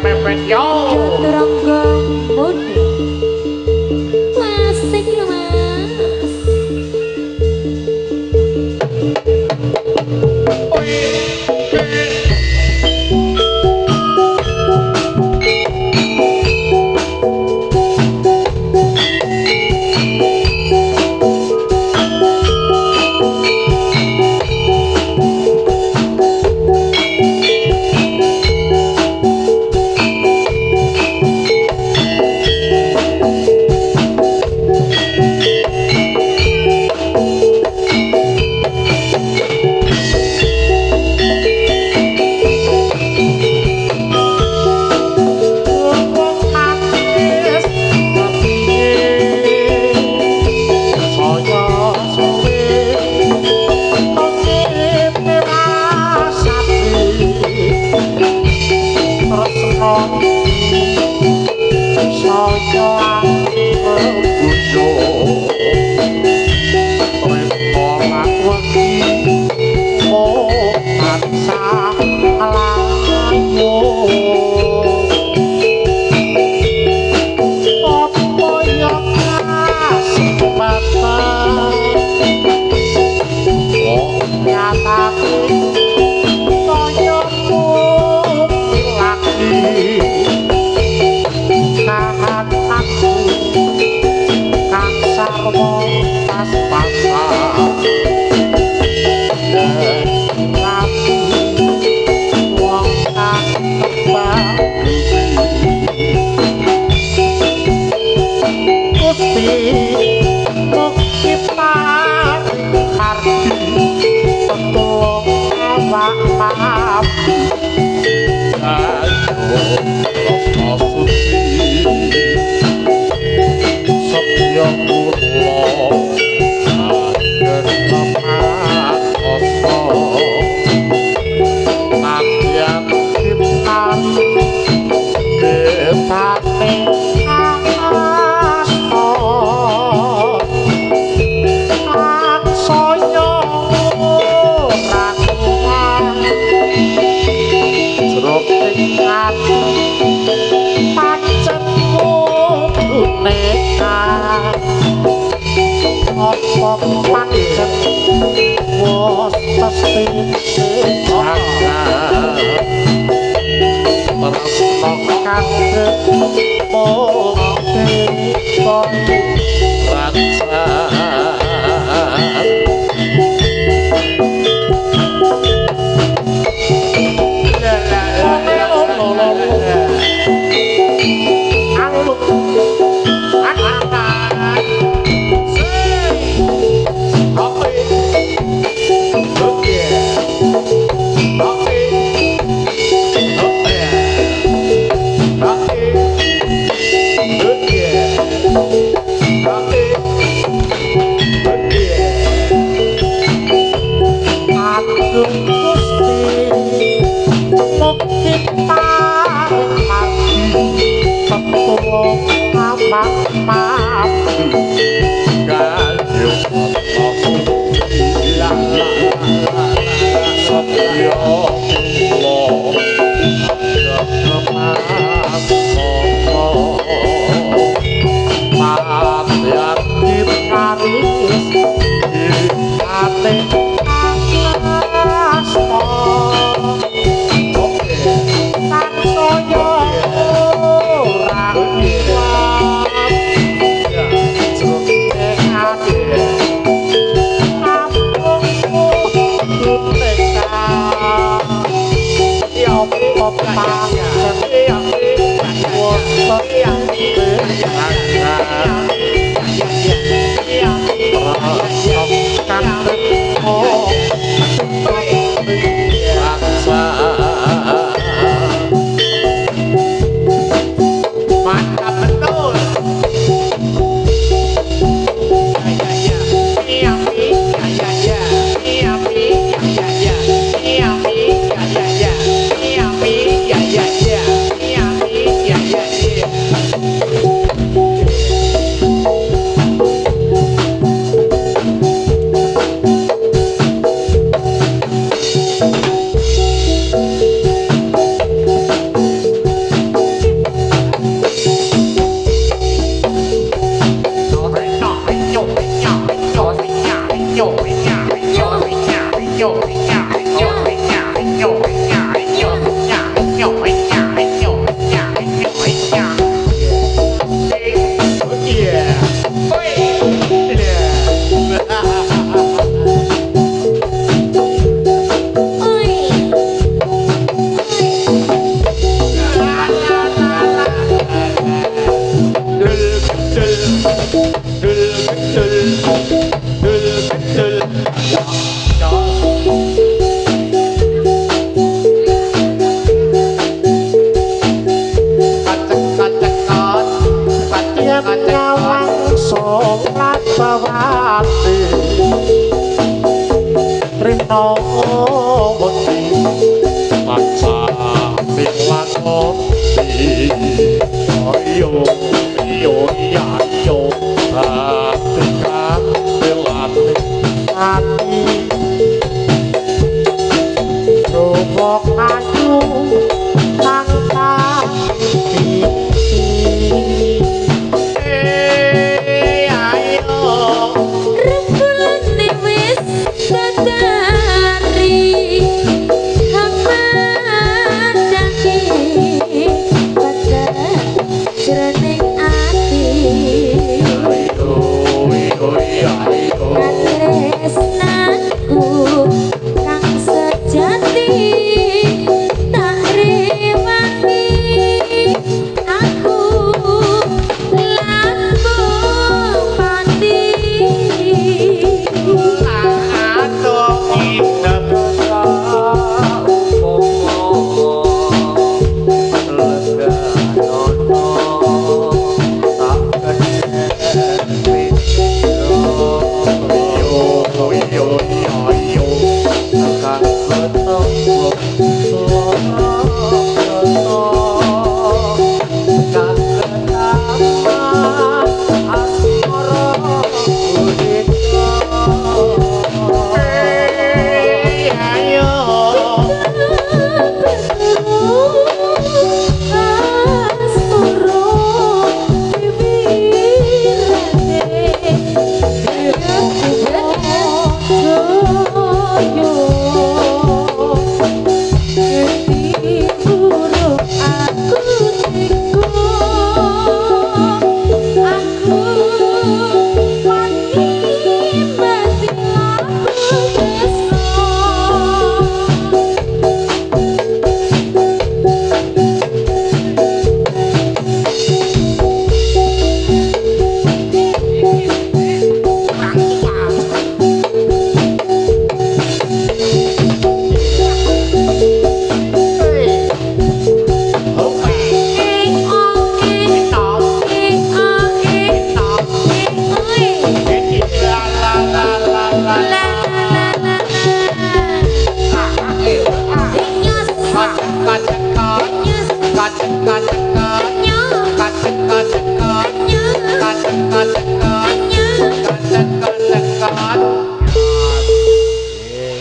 Mepet yo. Ronggo muda. Masih lho Mas.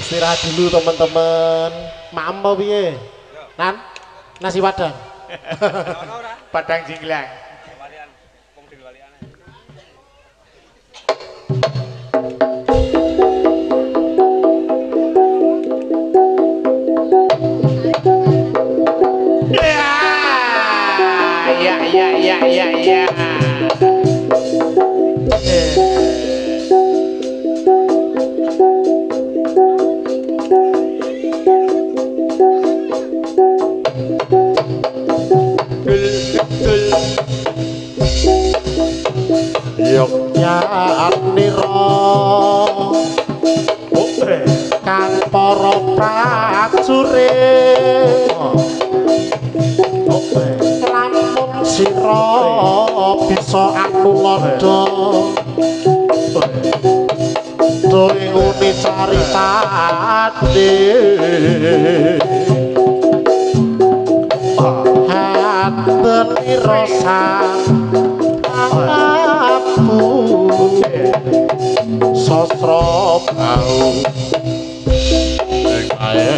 Istirahat dulu teman-teman. Maem apa piye? Nan? Nasi padang. Padang jinglang. Ya. Yogya Adniro Kang para prajurit lamun sira bisa anulada doing uni caritane hateni rasa sosro bau kae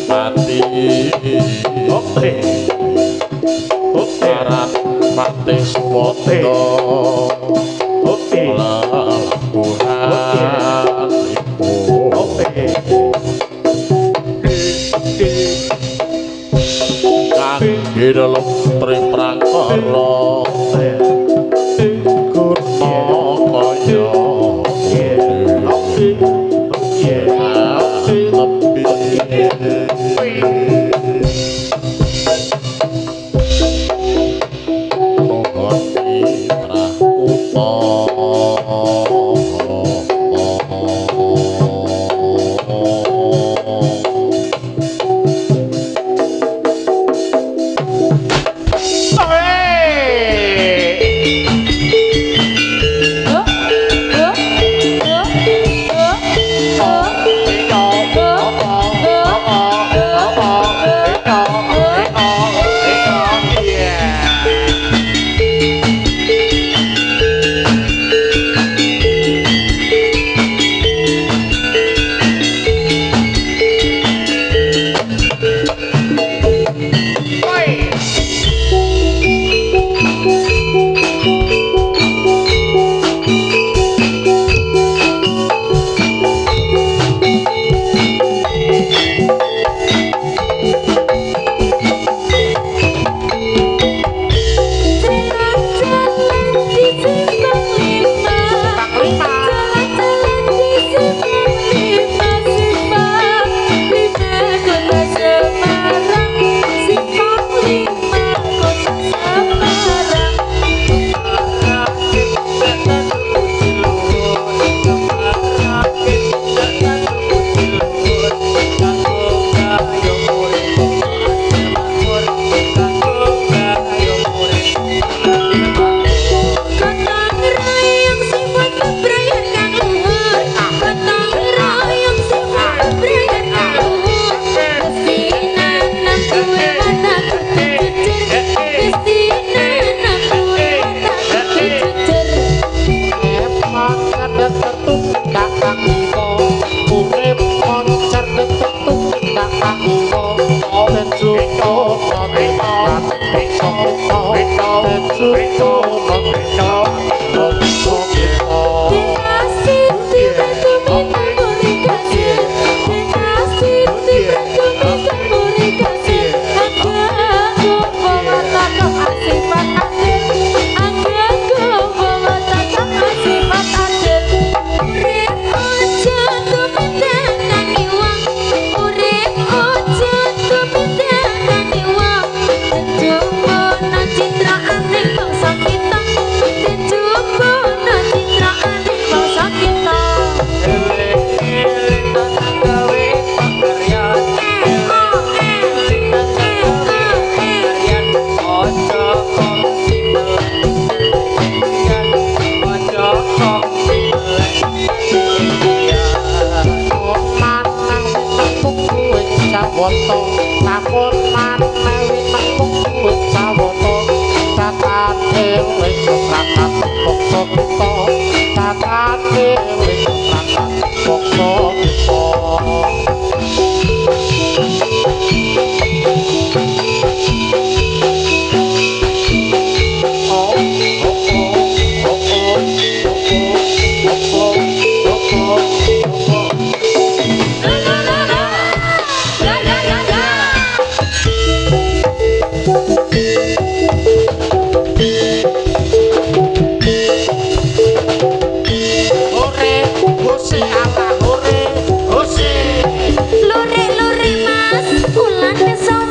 mati parat mati suwoto lakuhan ibu di dalam triprakara guna kaya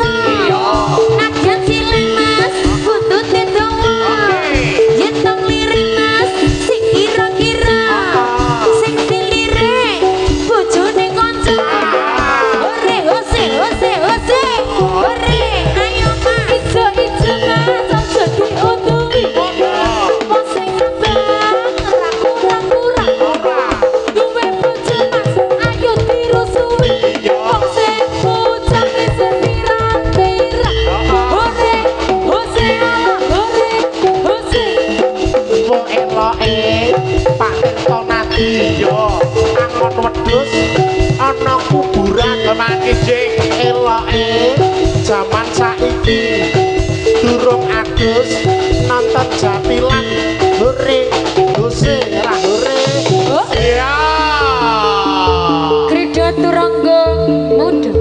Zaman saiki durung adus nonton jatilan hore hose ra hore ya Krida Turangga Muda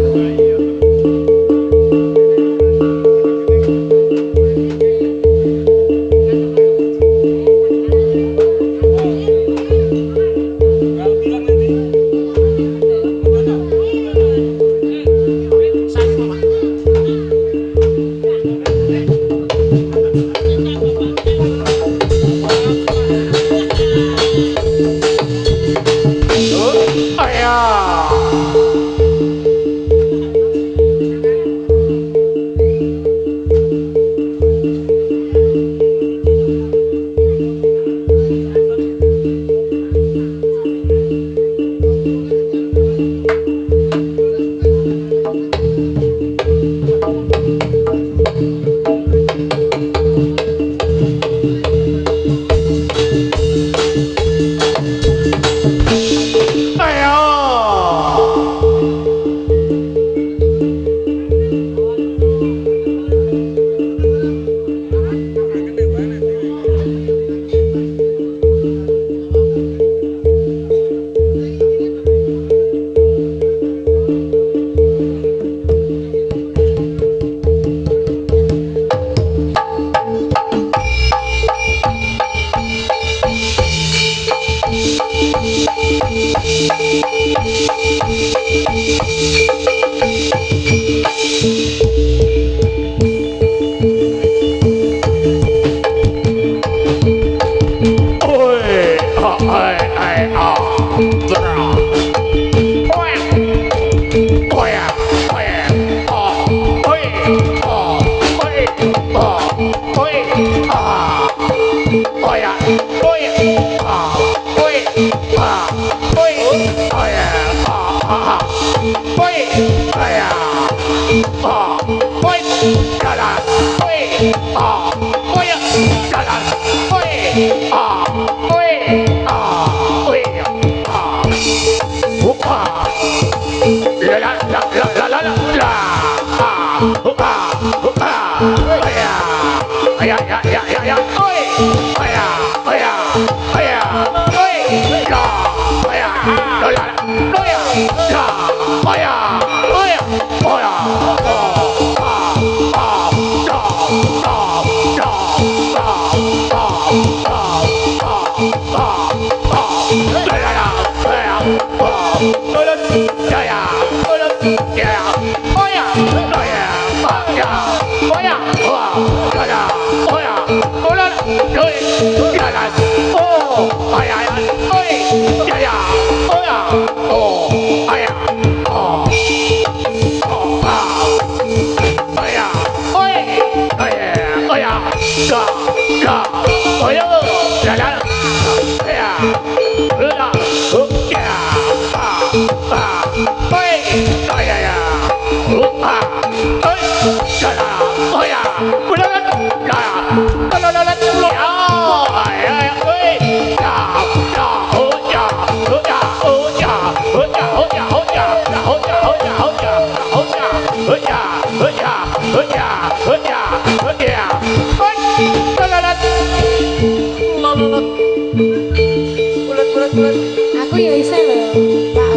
Aku ya bisa loh, Pak.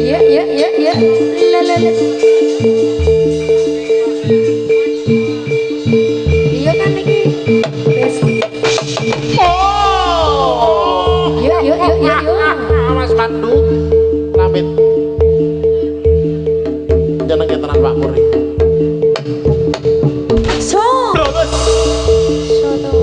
Iya, iya, iya, iya. Lalalala. Iya kan iki. Bes. Yuk, yuk, yuk, yuk, yuk. Mas Pandu pamit jenenge tenan Pak Pur. So. Soto.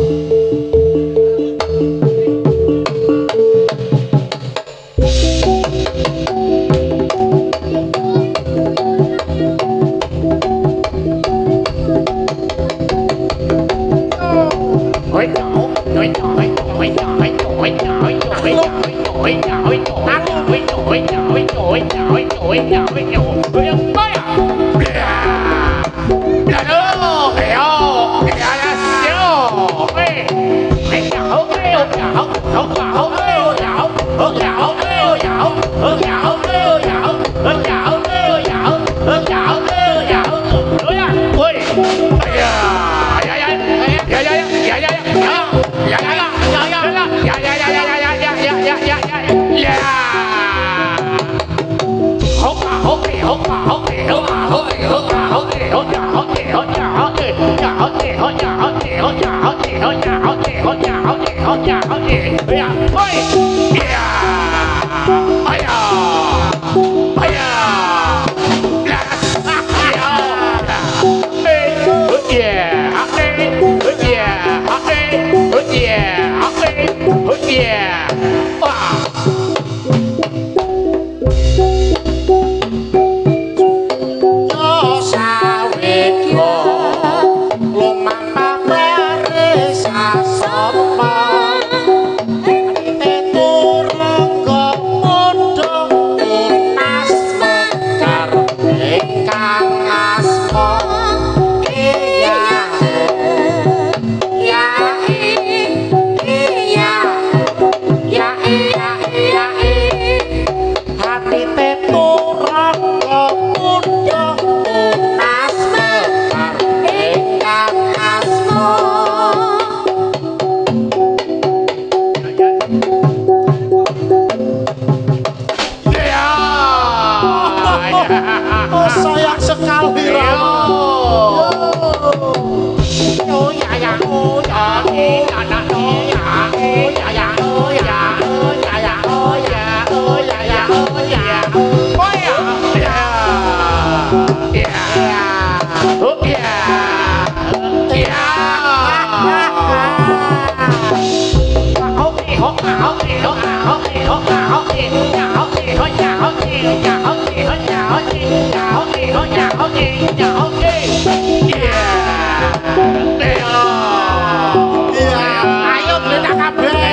Sayang sekali Rama. Ayo kita kabeh.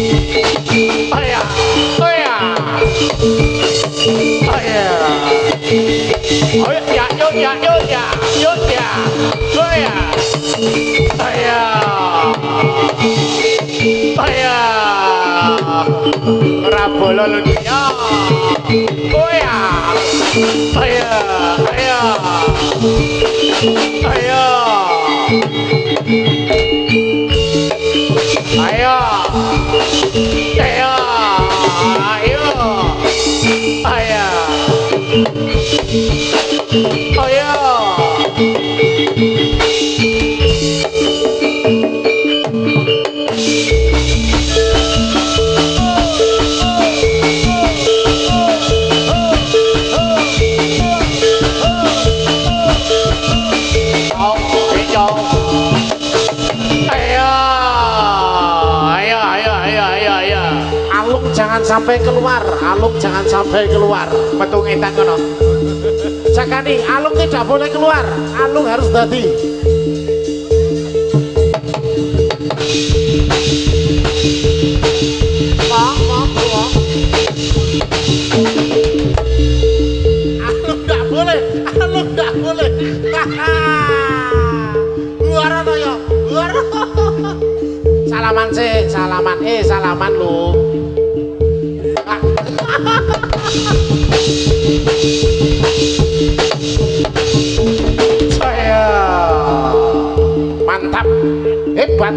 Aya, aya. Aya. Oh ya, yo ya, yo ya, yo ya. Aya. Aya. Aya. Rabolo lunya. Aya. Aya, aya. Aya. Ayo, ayo, ayo, ayo, ayo. Oh, ayo. Alung jangan sampai keluar, Alung jangan sampai keluar. Metu ngetan kono. Sakani, Alung tidak boleh keluar, Alung harus dadi. Alung nggak boleh, Alung nggak boleh. Luar atau ya, luar. Salaman sih, salaman, salaman lu. Saya Mantap, hebat.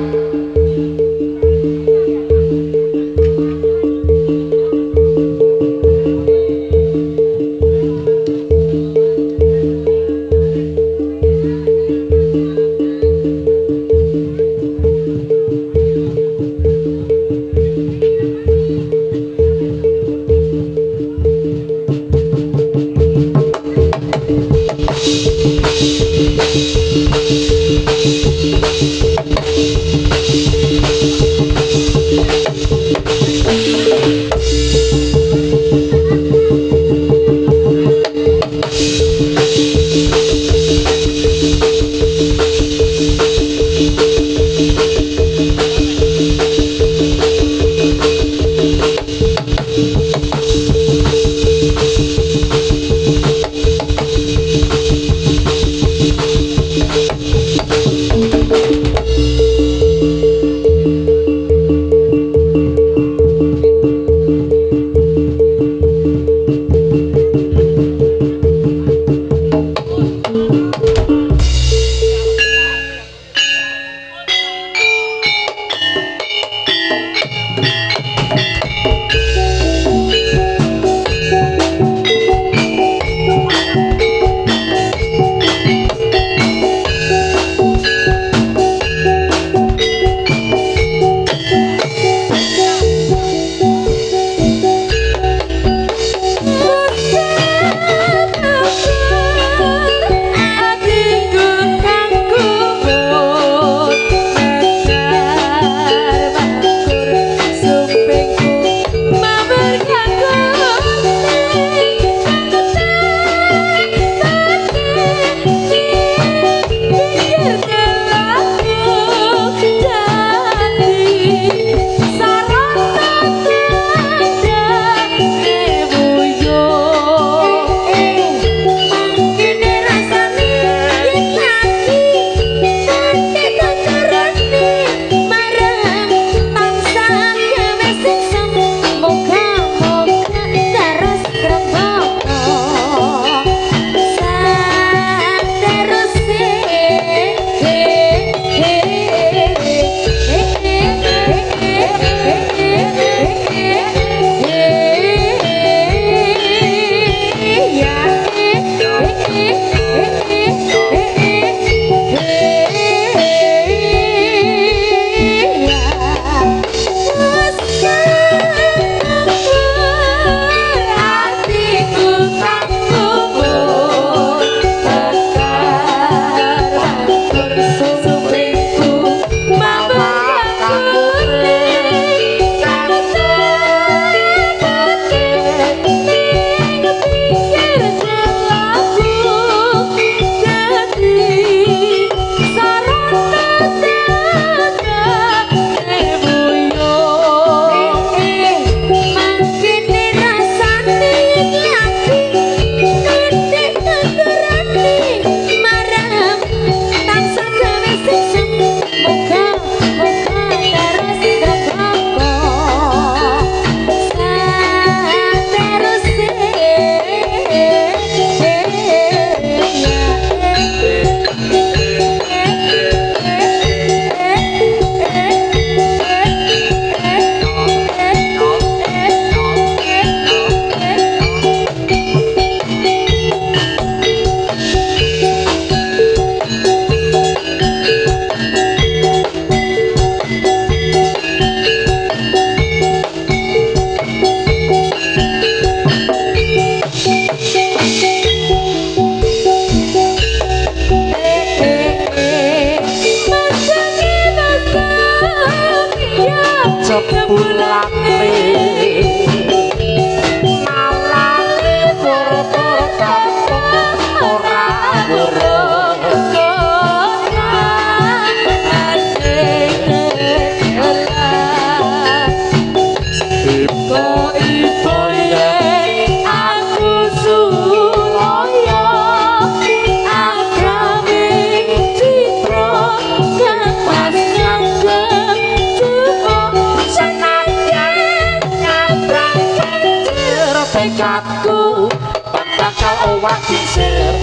tekadku tak bakal owak disir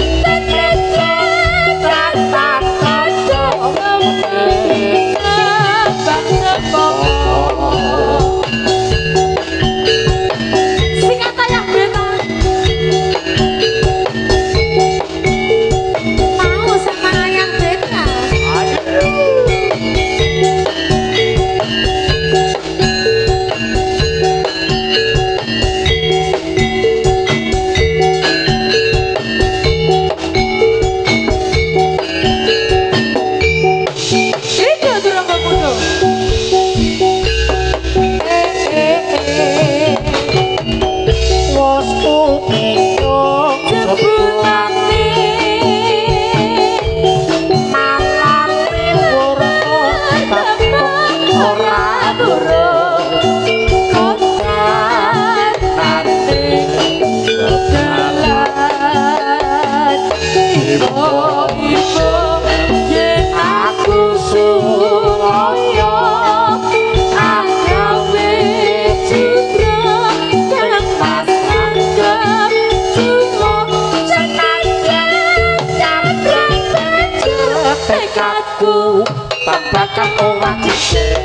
tekadku tak bakal owak disir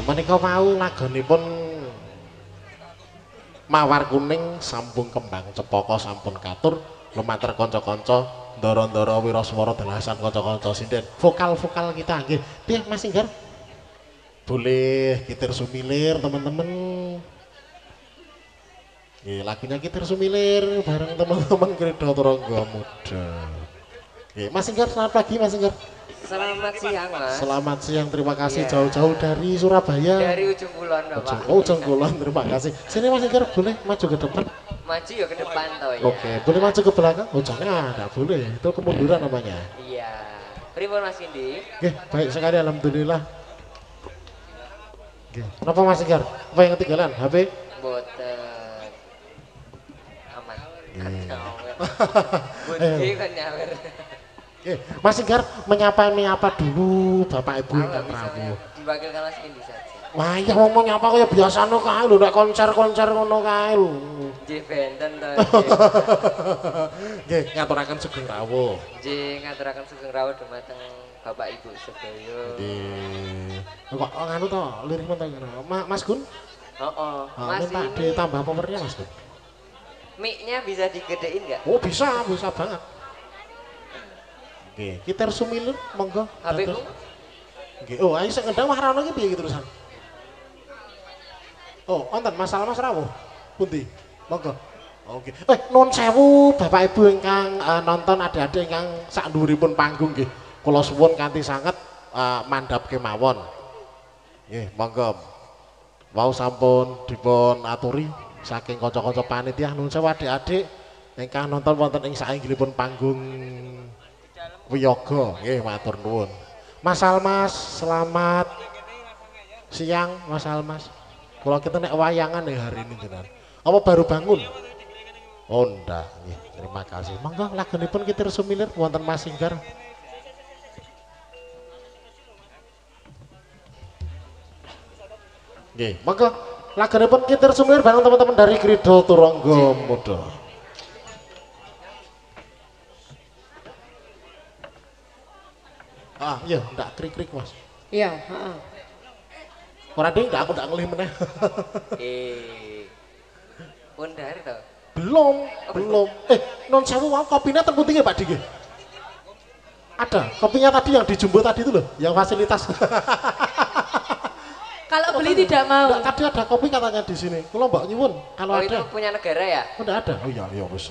menika mau lagonipun Mawar Kuning sambung kembang cepaka sampun katur lumantar kanca-kanca ndara-ndara wiraswara dalasan kanca-kanca sinden vokal-vokal kita nggih piye Mas Inggar boleh Gitar Sumilir teman-teman nggih lagunya Gitar Sumilir bareng teman-teman Krida Turangga Muda nggih Mas Inggar selamat pagi Mas Inggar. Selamat siang Mas. Selamat siang, terima kasih jauh-jauh dari Surabaya. Dari ujung kulon Bapak. Ujung kulon, terima kasih. Sini Mas Inggar boleh maju ke depan. Maju ya ke depan toh ya. Oke, boleh maju ke belakang? Oh jangan, tidak boleh. Itu kemunduran namanya. Iya. Pripun Mas Indi? Oke, baik sekali alhamdulillah. Oke, kenapa Mas Inggar? Apa yang ketinggalan? HP? Boten. Aman. Ayo. Budi kan nyawer. Oke, Mas Inggar menyapa dulu Bapak Ibu ingkang rawuh. Diwakilkan Mas Indi saja. Wah, iya ngomong nyapa kaya biasane kae lho, nek konser-konser ngono kae lho. Nggih benten to. Nggih, ngaturaken sugeng rawuh. Nggih, ngaturaken sugeng rawuh dumateng Bapak Ibu sedaya. Nggih. Kok nganu to, lirik men to Mas Gun? Heeh. Mas Pak ditambah powernya Mas Gun. Mic-nya bisa digedein enggak? Oh, bisa banget. Oke, Gitar Sumilir monggo. HP ku? Nggih. Oh, ayo sing ngendang wahrana iki piye iki terusan? Oh, wonten masalah Mas rawuh. Pundi? Monggo. Oke. Nuwun sewu Bapak Ibu ingkang nonton adik-adik ingkang sak dhuwuripun panggung nggih. Kula suwun kanthi sanget mandhap kemawon. Nggih, monggo. Wau sampun dipun aturi saking kanca-kanca panitia nuwun sewu adik-adik ingkang nonton wonten ing sainggilipun panggung Wiyaga, nggih matur nuwun. Mas Almas, selamat siang Mas Almas. Kalau kita nek wayangan nih hari ini jenengan. Apa baru bangun? Oh ndak, nggih. Terima kasih. Monggo lagunipun Gitar Sumilir wonten Mas Inggar. Nggih, monggo lagunipun Gitar Sumilir bareng teman-teman dari Krida Turangga Muda. Ah, iya, ndak krik-krik Mas. Iya, heeh. Ora ding, aku ndak ngelih meneh. Pun dari to. Belum. Non sewu wae kopinya ten pundi nggih Pak Dik? Ada, kopinya tadi yang dijumbo tadi itu loh, yang fasilitas. Kalau beli tidak mau. Enggak, tadi ada kopi katanya di sini. Kalau Mbak nyuwun, kalau Oh ada. itu punya negara ya? Oh, enggak ada. Oh iya, iya wis.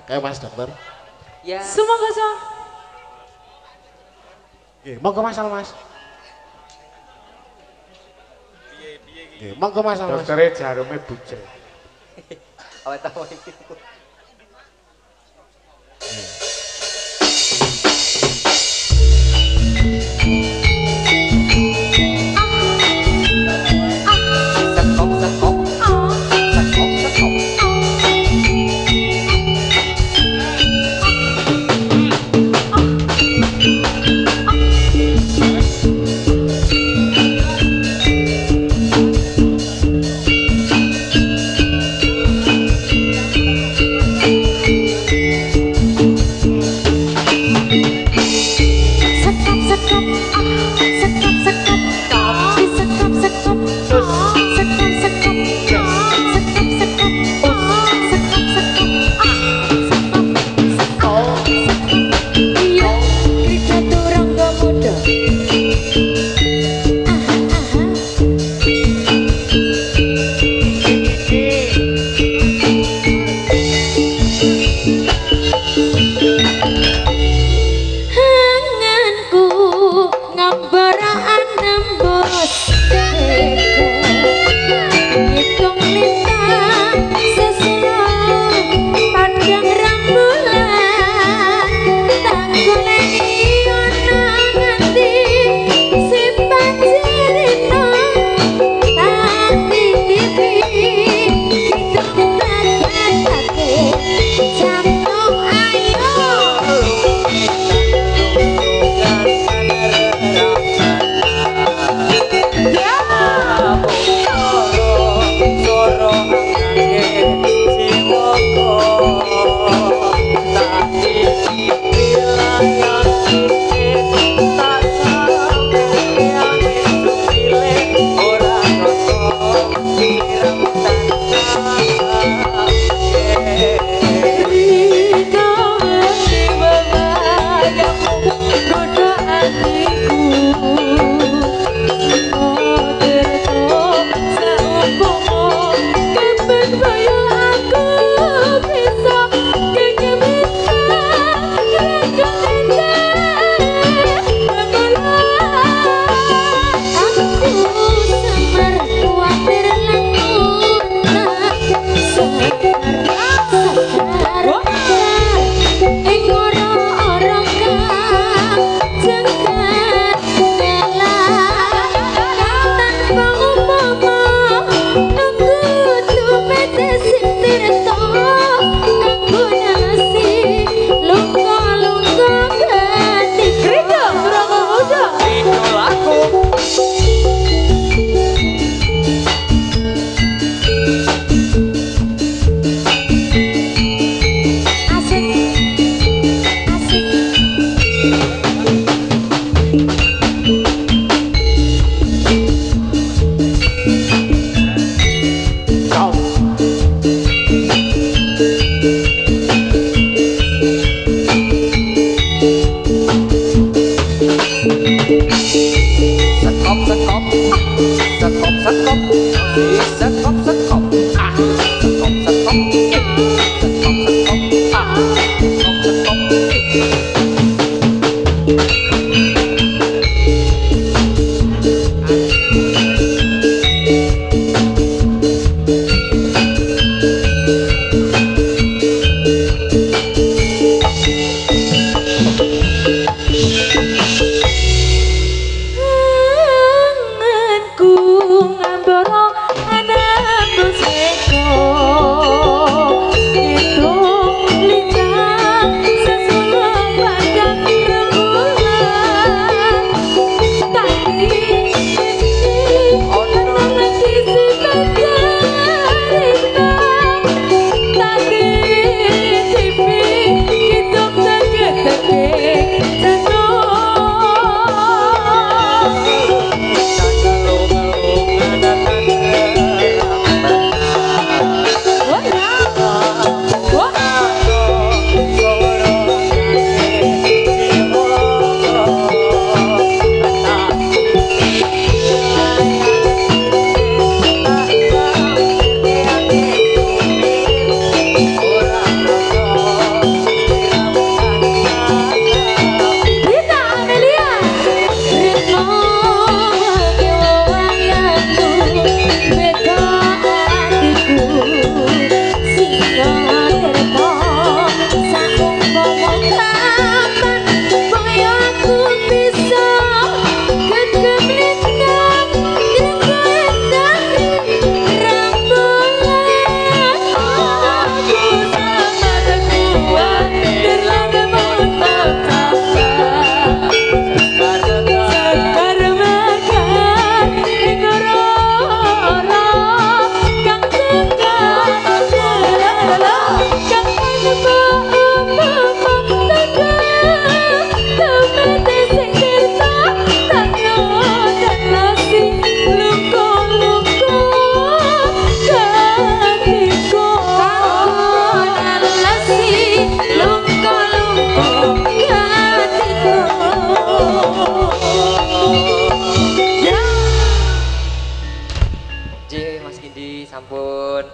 Kayak Mas Dokter. Ya. Semua kosong. Nggih, monggo Mas Almas. Nggih, monggo Mas Almas. Doktere jarume bucek. Awet tahu iki. Sekok sekok. Sekok sekok.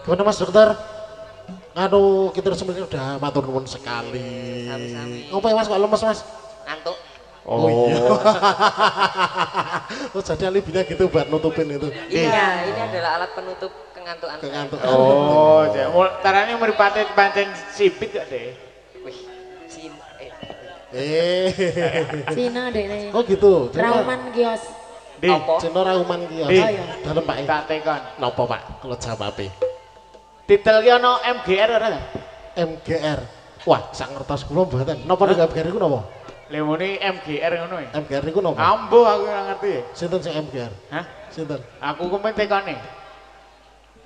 Gimana Mas Dokter? Aduh, kita sebenarnya udah matur nuwun sekali. Sami-sami. Ngopo ya Mas kok lemes Mas? Ngantuk. Oh iya. Oh jadi alibinya gitu buat nutupin itu. Iya, ini adalah alat penutup kengantukan. Kegantungan. Oh, caranya meripate pancen sipit gak deh? Wih, Cina deh nih. Oh gitu. Rauman kios. Di, Apa? Cino Rauman kios. Di. Oh iya. Dalam Pak. tak tekan. Napa Pak? Kalau jawabe. Titel ki ono MGR ora ta? MGR. Wah, sak ngertos kula mboten. Napa nek MGR iku napa? Lha muni MGR ngono ya. MGR iku napa? Ambo aku ora ngerti ya. Sinten sing MGR? Hah? Sinten? Aku komen tekane.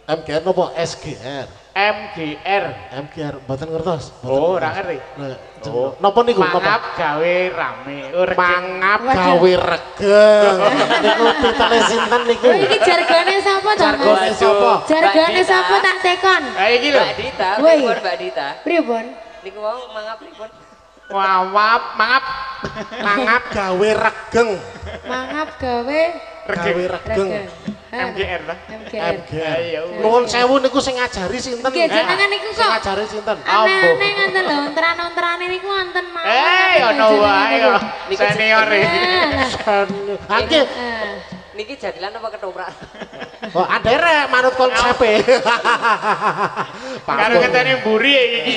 MGR napa SGR? MGR. MGR mboten ngertos. Oh, ora ngerti. Nah, Oh. napa niku? Mangap gawe rame. Oh, Mangap Waduh. gawe regeng. Niku titele sinten niku? Oh, ini jargone sapa to, Jargone Mas? sapa? Jargone Mbak sapa Dita. tak tekon? Ah iki lho. Mbak Dita, Woi. pripun Mbak Dita? Pripun? Niku wau mangap pripun? Mangap, mangap. Mangap gawe regeng. Mangap gawe Gawe regeng. regeng. MGR ta? MGR. MGR. Ayo. Nuwun sewu niku sing ngajari sinten? Nggih, jenengan niku Sing kok ngajari sinten? aneh-aneh ngoten lho, onteran-onterane niku wonten mawon. Ono wae kok. Senior e. Nggih. Niki jadilan apa ketoprak? Oh, andere manut konsepe. Karo ketene mburi ya iki.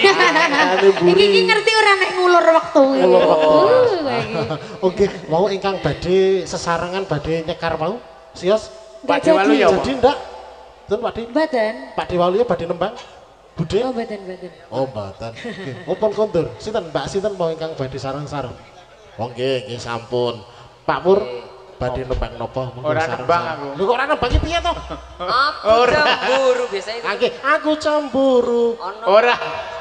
Iki ngerti ora nek ngulur wektu iki. Ngulur wektu. Kowe iki. Oke, mau ingkang badhe sesarengan badhe nyekar mau? Sios? Pak Nggak Dewalu jadi. ya apa? Jadi ndak? Betul Pak Di? Mboten. Pak Dewalu ya badhe nembang? Bude? Oh, mboten. Oh, mboten. Nggih, mumpun kondur. Sinten Mbak sinten mau ingkang badhe sareng-sareng? Oh nggih, nggih sampun. Pak Pur badhe nembang napa? Monggo Ora sareng-sareng. nembang aku. Lho kok ora nembang iki piye to? Aku cemburu biasanya itu. Nggih, aku cemburu. Ono. Ora,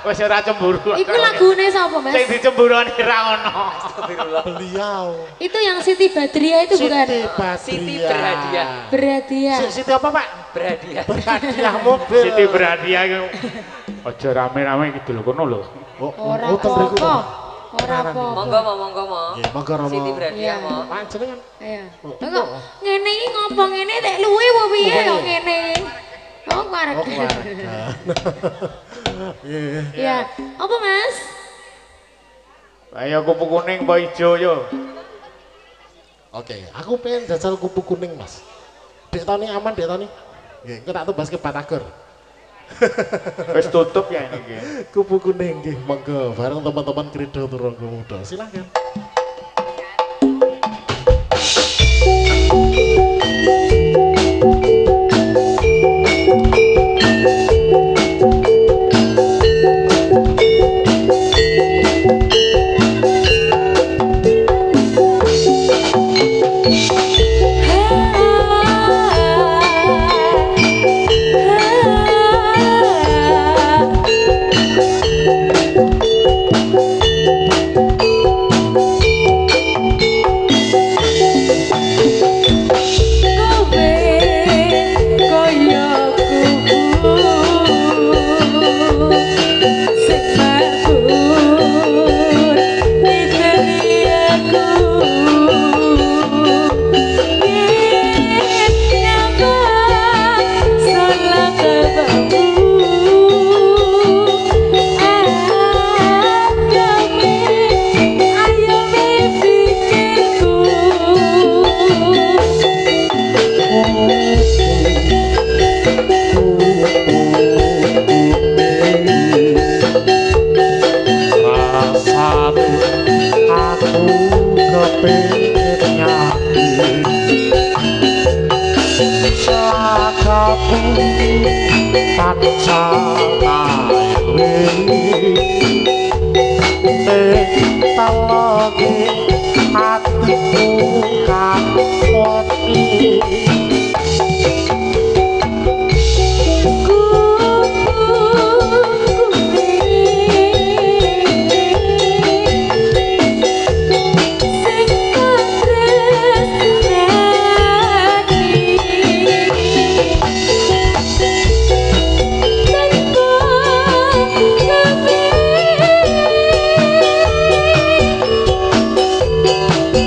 wis ora cemburu. Iku lagune sapa, Mas? Sing dicemburoni ra ono. Astagfirullah. Beliau. Itu yang Siti Badriah itu bukan? Siti Badriah. Siti Berhadiah. Berhadiah. Siti apa Pak? Berhadiah. Berhadiah mobil. Siti berhadiah iku. Aja rame-rame gitu lho kono lho. Ora oh, ten mriku, apa-apa. Pak. Ora apa-apa. Monggo mau. Nggih, monggo Romo. Siti Berhadiah Iya. mau. Panjenengan. Ayo. Kok ngene iki ngopo ngene tek luwe apa piye kok ngene? Oh, Oh, keluarga. keluarga. Iya. Ya, apa Mas? Ayo kupu kuning apa ijo yo. Oke, aku pengen jajal kupu kuning, Mas. Dek Tony aman, Dek Tony? Nggih, engko tak tebas ke Batagor. Wis tutup ya ini. Kupu kuning nggih, monggo bareng teman-teman Kredo Turangga Muda. Silakan.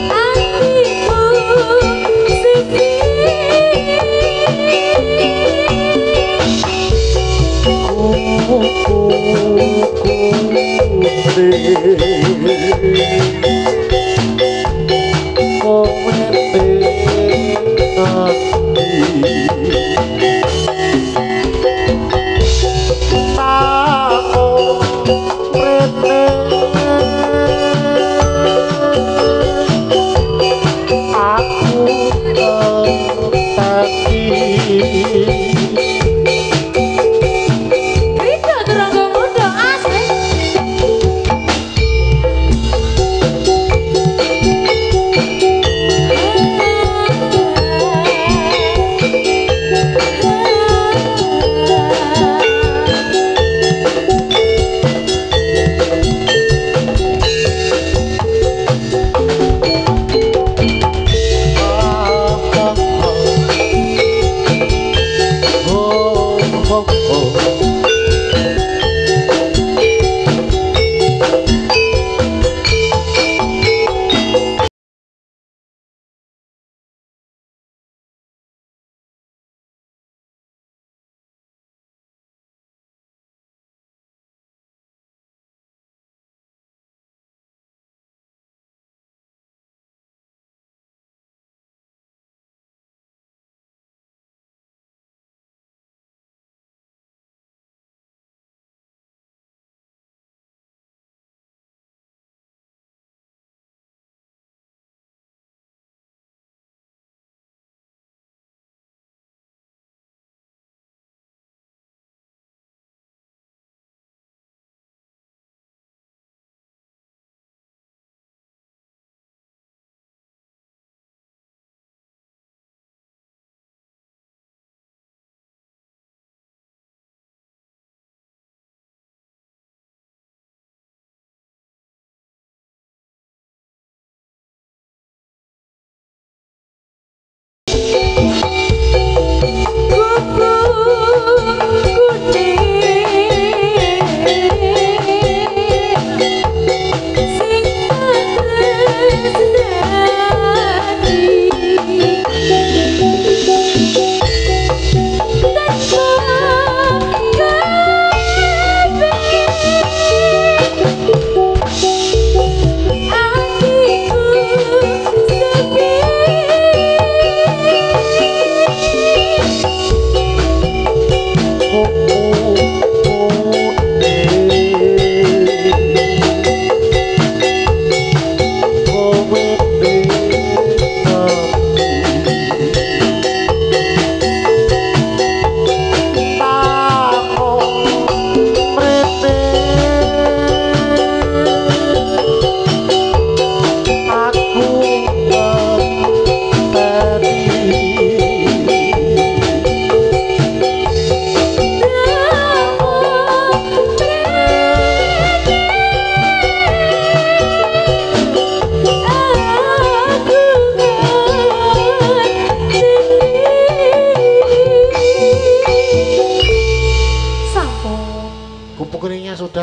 Hatiku sedih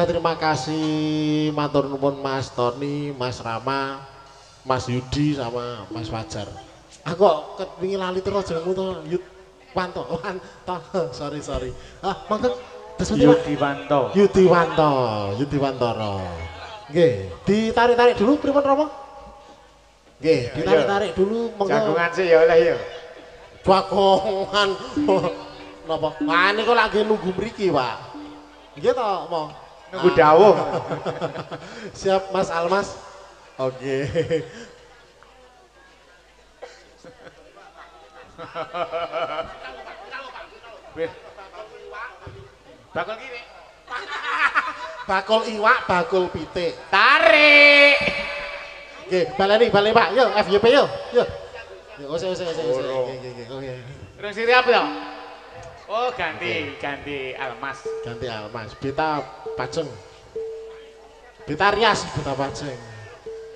terima kasih matur nuwun Mas Tony, Mas Rama, Mas Yudi sama Mas Fajar. Aku kok kepingin lali terus jenengmu to, Wanto. Sorry. Ah, mangke Yudi Wanto. Yudi Wantoro. Nggih, ditarik-tarik dulu pripun Rama? Nggih, ditarik-tarik dulu monggo. Jagongan sih ya oleh ya. Jagongan. Napa? Nah, ini kok lagi nunggu mriki, Pak. Nggih to, Mo. Nunggu dawuh. Siap Mas Almas. Oke. Bakul kiri. Bakul iwak, bakul pitik. Tarik. Oke, baleni Pak. Yo, FYP yo. Yo. Yo, ose. Oke. Terus siri apa ya? Oh, ganti Almas. Ganti Almas. Beta Pajeng. Beta Rias, Beta Pajeng.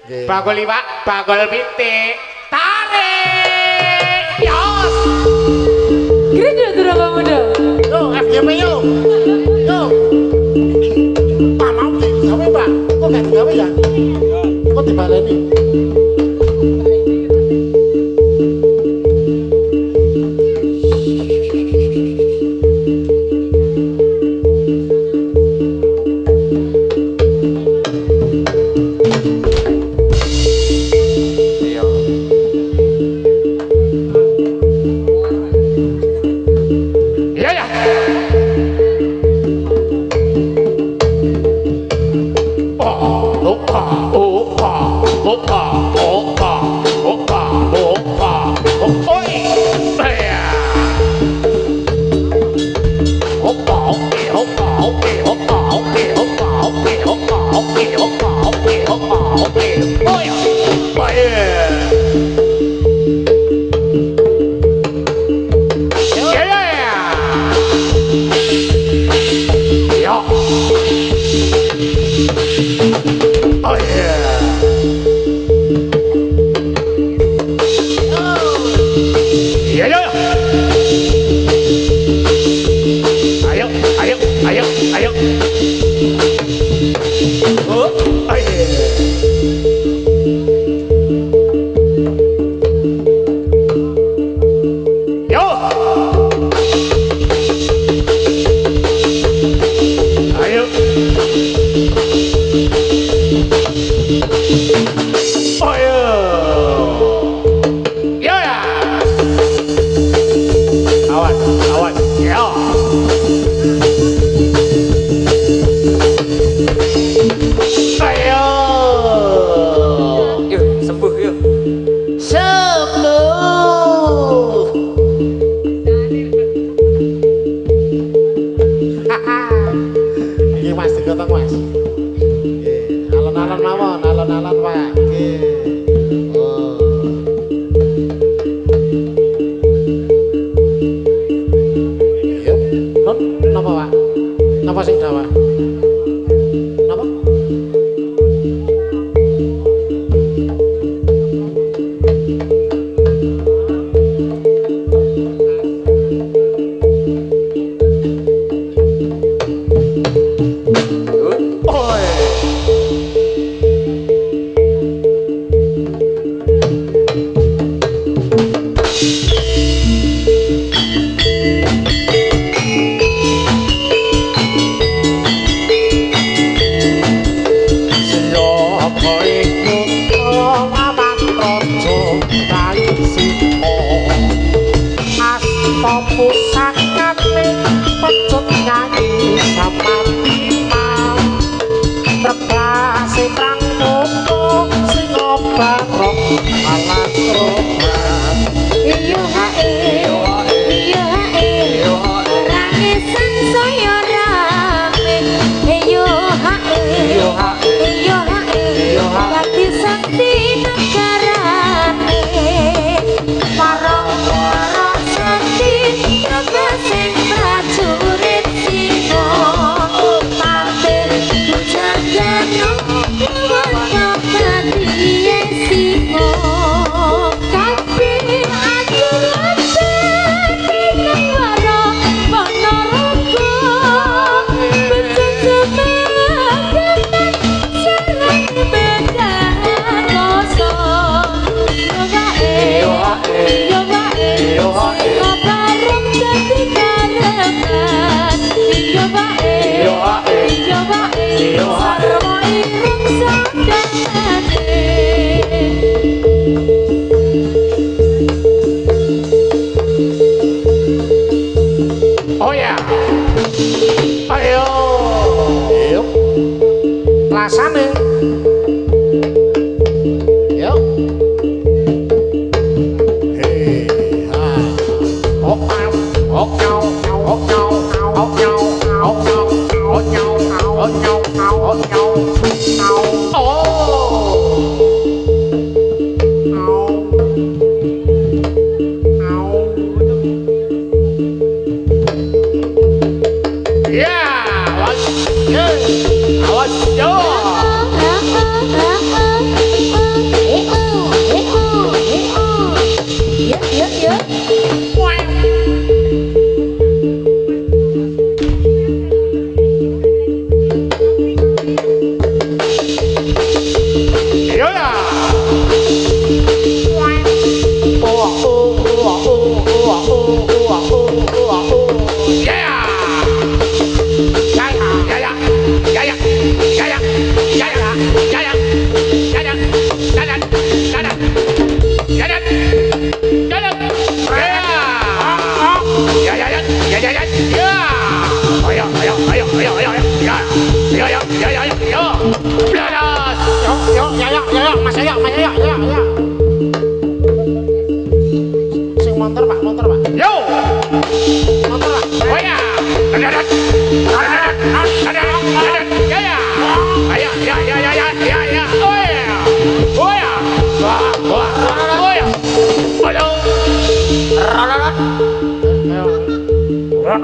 Nggih. Bakul iwak, bakul pitik. Tarik. Yos. Gereja tuh Bang Muda. Yo, FYP yo. Yo. Pak mau digawe, Pak. Kok gak digawe ya? Kok dibaleni? opa, opa, opa, opa, oi, ya. Opa, oke, opa, oke, opa, oke, opa, oke, opa, oke, opa, oke, opa, oke, oh ya,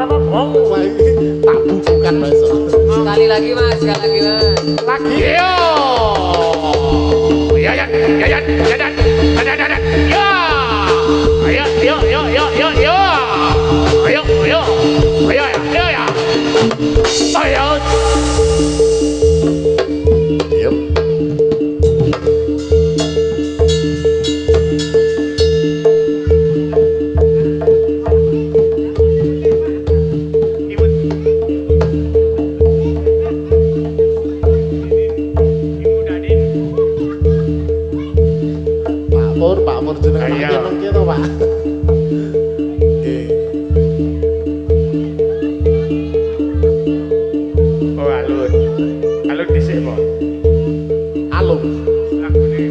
Wah, ini tak bukukan besok. Sekali lagi mas, sekali lagi mas. Lagi. Yo. Ya ya ya ya ya ya ya ya ya. Ayo yo yo yo yo yo. Ayo ayo ayo ayo ya. Ayo. Yep. Pak Mur jeneng Ayo. nang kene to, Pak. Nggih. Oh alun. Alun dhisik po. Alum. Lagune.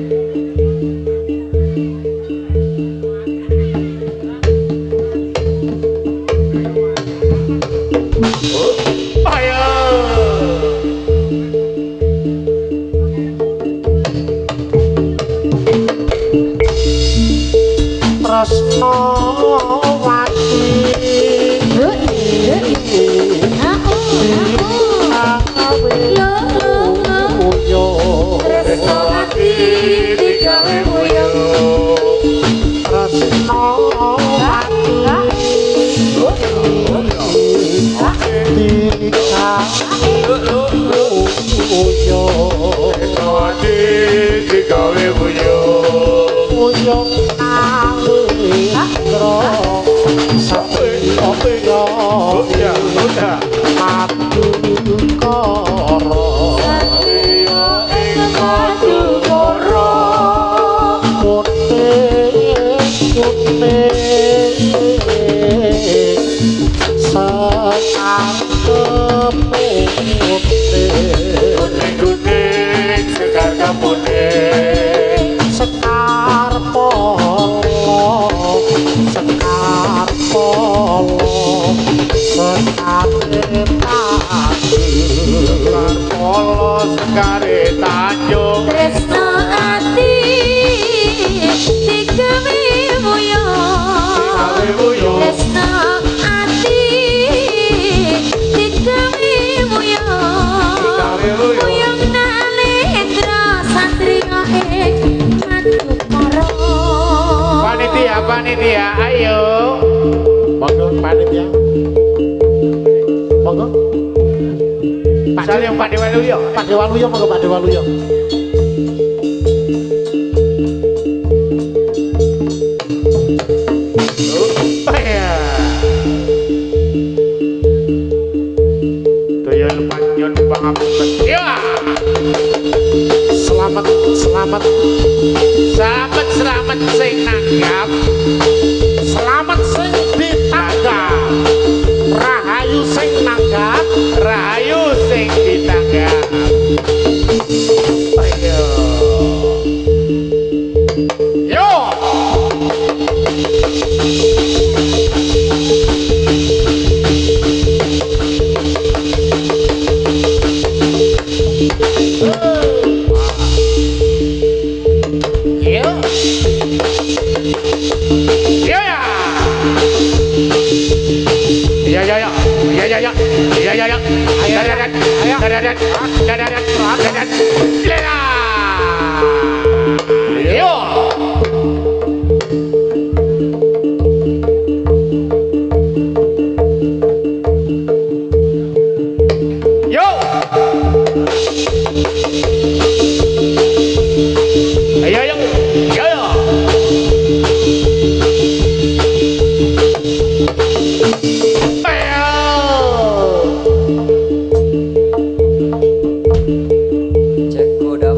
Ayo. Tresno wati. Tresno hati digawe buyung. Tresno wati. Ati digawe buyung. Uyung nangro sapi yo Ya, udah. madu koro Satrio ing madu koro. kuning sekar putih Kuning sekar kemuning. sekar polo sekar Sekar polo sekare tanjung. Tresno ati digawe buyung. Digawe buyung. Tresno ati digawe buyung. Digawe buyung. Buyung nalendra satria ing madu koro. Panitia, panitia, ayo. monggo panitia monggo Saling Pak Dewaluyo. Pak Dewaluyo monggo Pak Dewaluyo Iya. Tuyul panjun pangapunten. Ya. selamat Selamat selamat sing nanggap. selamat sing ditanggap rahayu sing nanggap Rahayu sing ditanggap. Ayo. Yo. Yo. Yo ya. Ya ya ya. Ya ya ya. Ya ya ya. Ayo dadat. Ayo dadat. Dadat. Dadat. Lera. Yo. Yo. Ayo ayo. Yo yo. Ayo. Cek kodam.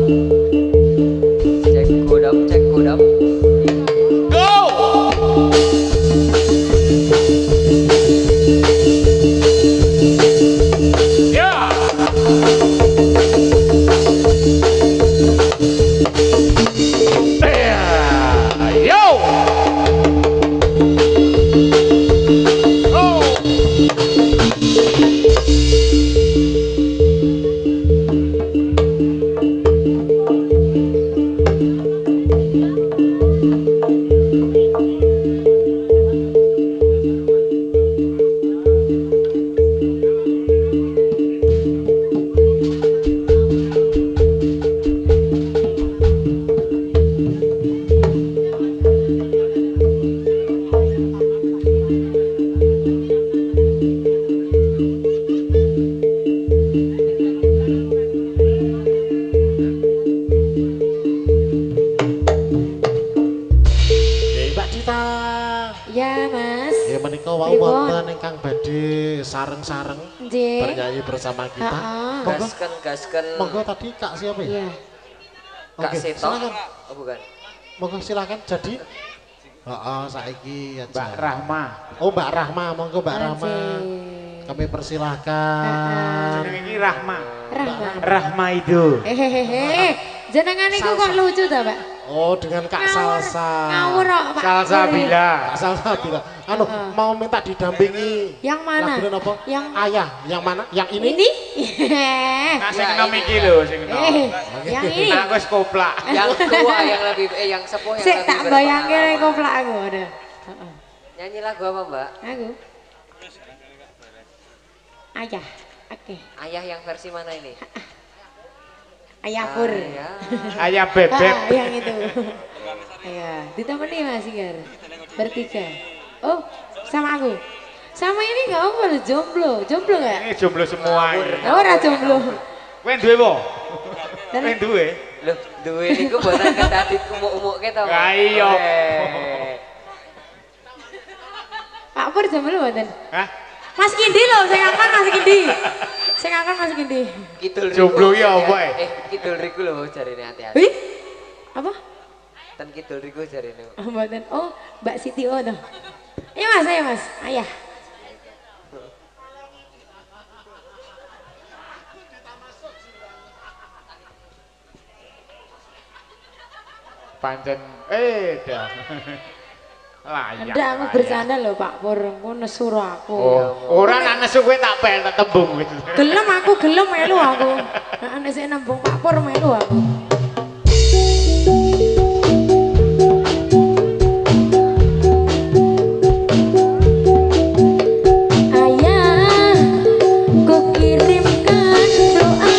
sareng-sareng Nggih. bernyanyi bersama kita. Heeh. Monggo, Gasken. monggo tadi Kak siapa ya? Iya. Kak Oke, Seto. silakan. Oh bukan. Monggo silakan jadi. Saiki aja. Mbak Rahma. Oh Mbak Rahma, monggo Mbak Rahma. Anjir. Kami persilahkan. Jeneng iki Rahma. Rahma. Rahma itu. Hehehe. Jenengan iku kok lucu ta, Pak? Oh dengan Kak Salsa. Ngawur kok, Pak. Salsa bila. Kak Salsa bilang, anu mau minta didampingi. Yang mana? Lagunya apa? Yang Ayah, yang mana? Yang ini? ini? Nah, sing enom iki lho, sing enom. Yang ini. Aku wis koplak. Yang tua yang lebih yang sepuh yang Sik lebih tak bayangke nek berpengalaman. koplak aku ada. Heeh. Nyanyi lagu apa, Mbak? Aku. Ayah. Oke. Ayah yang versi mana ini? Ayah Pur. Ayah. Ayam bebek. Yang itu. Iya, ditemani Mas Igar. Bertiga. Oh, sama aku. Sama ini enggak apa loh, jomblo. Jomblo enggak? Ini jomblo semua. Oh, ora jomblo. Kowe duwe apa? Dan Kowe duwe? Loh, duwe niku boten kedadit umuk-umuke to. Lah iya. Pak Pur jomblo mboten? Hah? Mas Kindi loh, saya ngangkat Mas Kindi. Saya ngangkat Mas Kindi. Kidul riku. Jomblo ya apa ya? Kidul riku lho jarine hati-hati. Wih? Apa? Ten kidul riku jarine. Oh, mboten. Oh, Mbak Siti oh tuh. Ayo Mas, ayo Mas. Ayah. Pancen dah. Layak. Enggak, aku bercanda loh Pak Pur. Aku nesu aku. Oh, ora nak nesu kowe tak pel tak tembung wis. Gelem aku, gelem melu aku. Heeh, nek sik nembung Pak Pur melu aku. Ayah, ku kirimkan doa.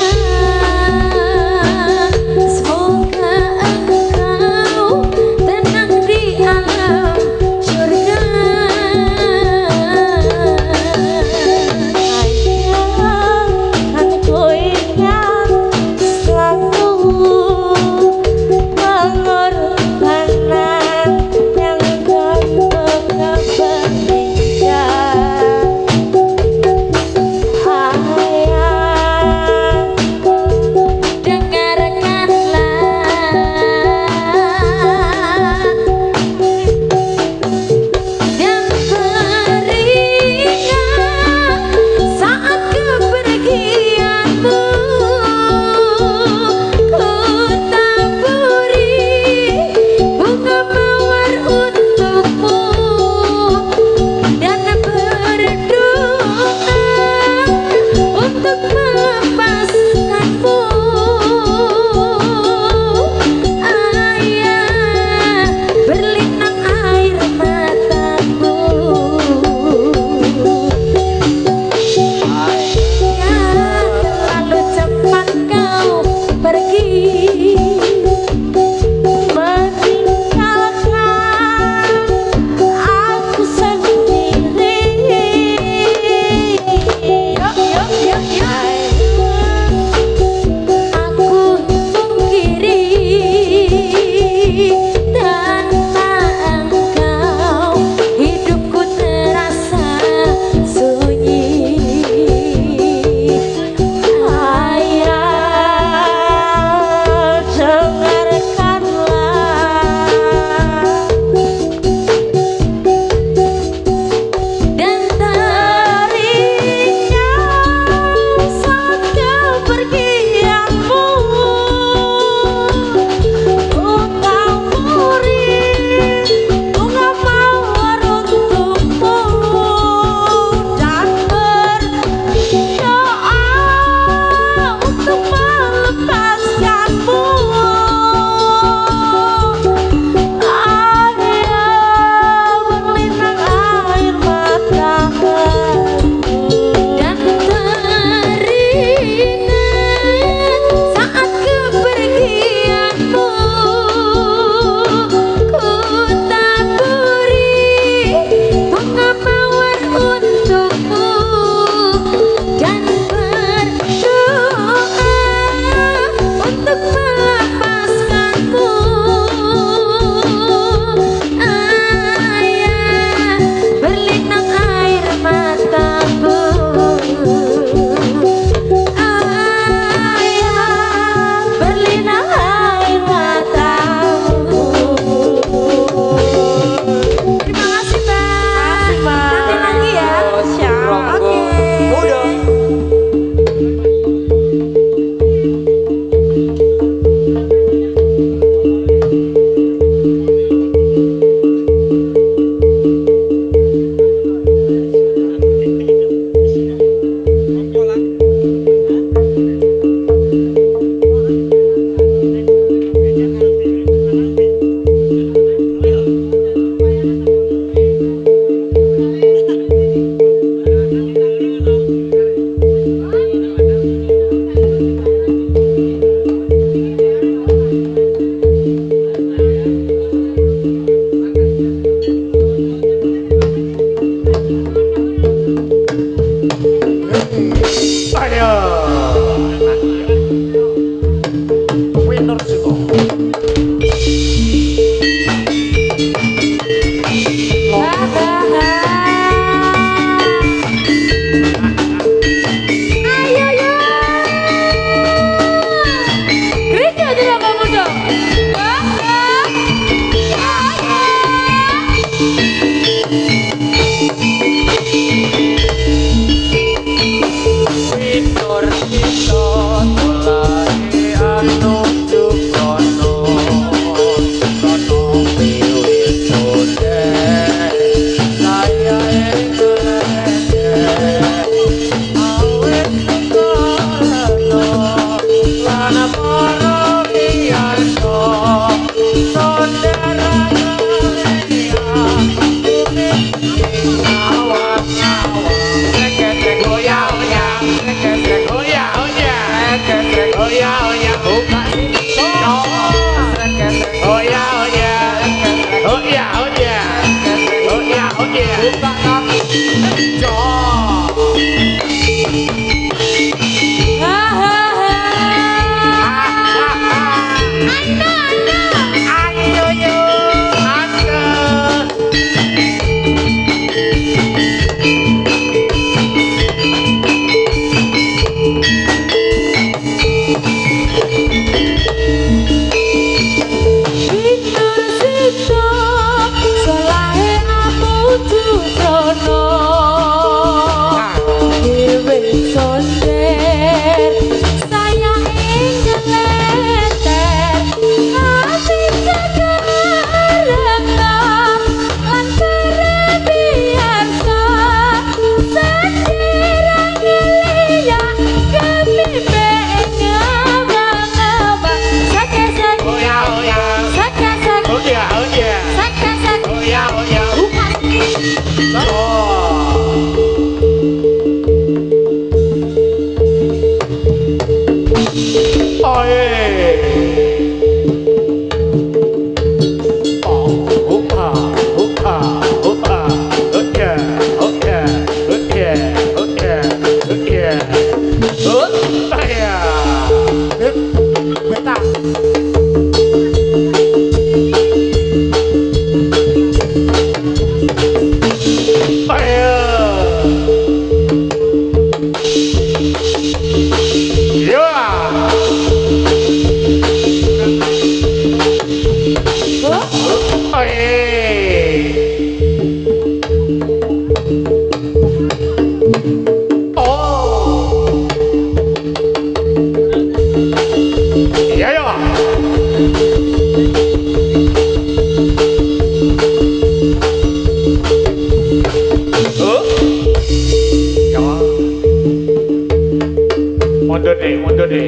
Semoga engkau tenang di alam surga. Ayah, aku ingat selalu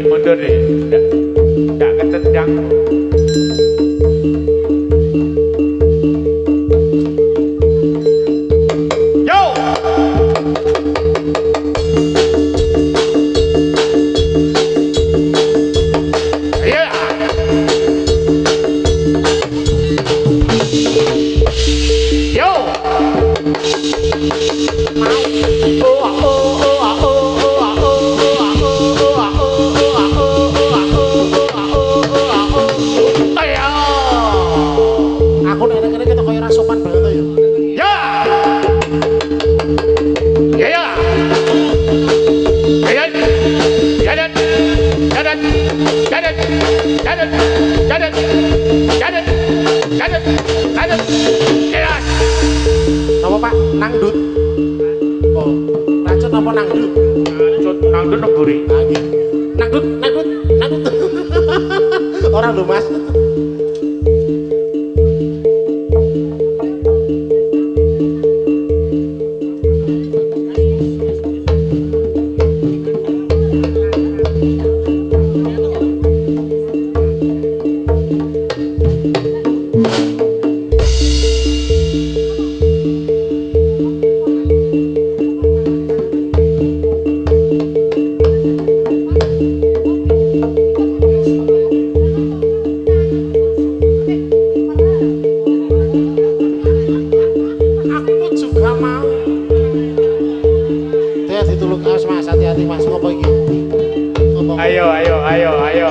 mundur deh. Nggak ketendang. Yo! Yeah! Yo! Aku nek-nek kita koyo ora sopan banget to ya. Ya! Ya ya! Jalan! Jalan! Jalan! Jalan! Jalan! Jalan! Jalan! Jalan! Jalan! Jelas! Napa Pak? Nangdut. Oh, racun apa nangdut? Nangdut nemburi. Nah, nggih. Nangdut, nangdut, nangdut. Ora lho, Mas. Hati-hati Mas, ngopo iki? Ayo, ayo, ayo, ayo.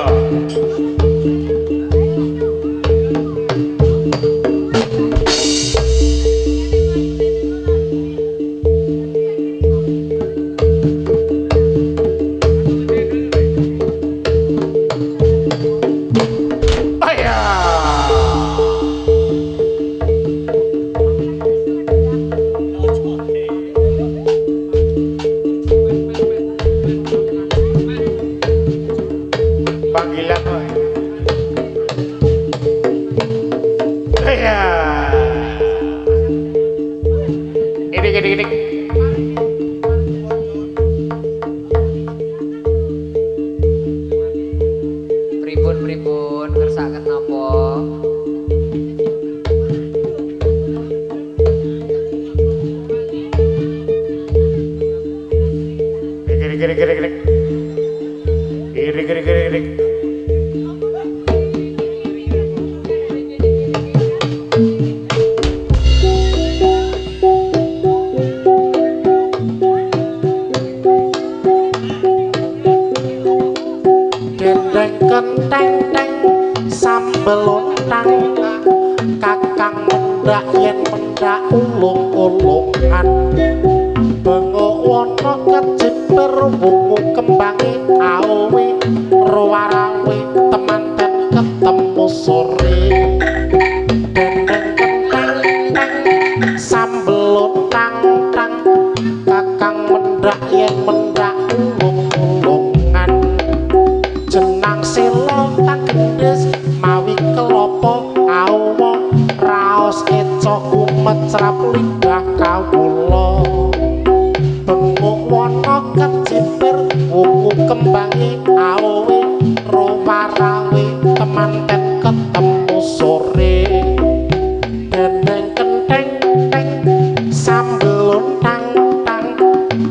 Panggilan woy. Iya. Ini. Pripun ngersaken napa? Gini. Dendeng kenteng teng sambel lontang kakang mendak yen mendak ulung-ulungan bengok wana keciper wungu kembangi awe rawarawe temanten ketemu sore dendeng kenteng teng sambel lontang tang kakang mendak yen mendak ulung-ulungan jenang selo tak gendhes mawi kelopo awo raos eco kumet serap lidah kawula bengok wana keciper wungu kembangi awe rawarawe temanten ketemu sore dendeng kenteng teng sambel lontang tang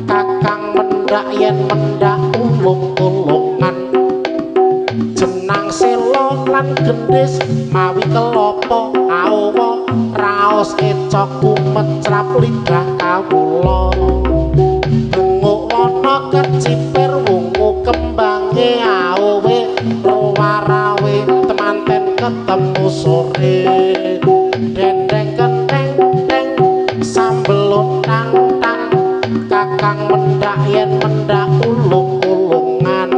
kakang mendak yen mendak ulung-ulungan lan gendis mawi kelopo aowo raos ecok kumecrap lidah kawula benguk ana kecipir wungu kembange aowe rawarawe temanten ketemu sore dendeng kenteng teng sambel untang tang kakang mendak yen mendak ulung-ulungan